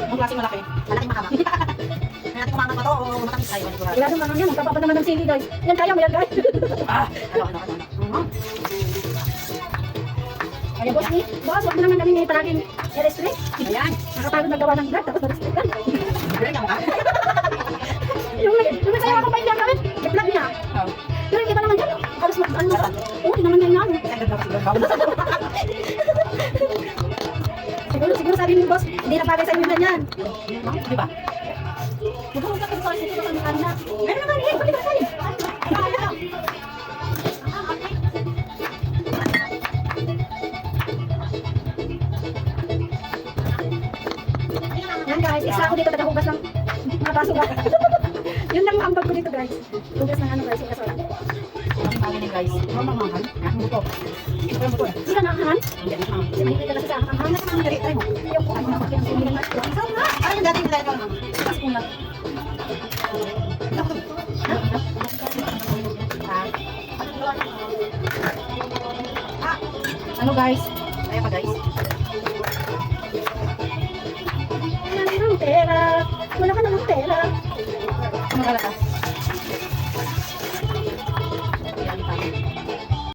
Ang klaseng malaki. Malaking mahaba. Kaya natin kumangat pa to o matamis tayo. Wala naman yan. Magkapa pa naman ng sili guys. Yan kaya mo yan guys. Ano. Kaya boss ni, boss, wag mo naman kami palaging i-restrict. Ayan. Nakapagod maggawa ng vlog, tapos ma-restrict lang. Ganyan naman ka. Yung nagsayaw ako pa yung gagawin, i-vlog niya. Pero hindi pa naman yan. Halos ano ba? Oo, hindi naman yan yan. Siguro sabi ni boss, hindi na bagay sa inyo yan. Di ba? Magkakaroon ka pa rin dito sa kanila. Meron naman eh, pati ba sa'yo? Yan guys, isa ako dito tagahugas ng mga baso ba? Yun lang ang bag ko dito guys. Hugas ng ano guys, hugas wala. Ang pangin niya guys. Mamamahan. Ang buto. Ito yung buto. Hindi ka nakahan? Hindi. Kasi mahilig ka kasi sa ang Ang nasa mga dali. Try mo. yung ano na pati ang sili ng natin. Saan nga? Ano yung dating nilagay ko? Tapos kung lang. Ano guys? Kaya pa guys? Wala ka ng pera. Wala ka ng pera. Ano kalata?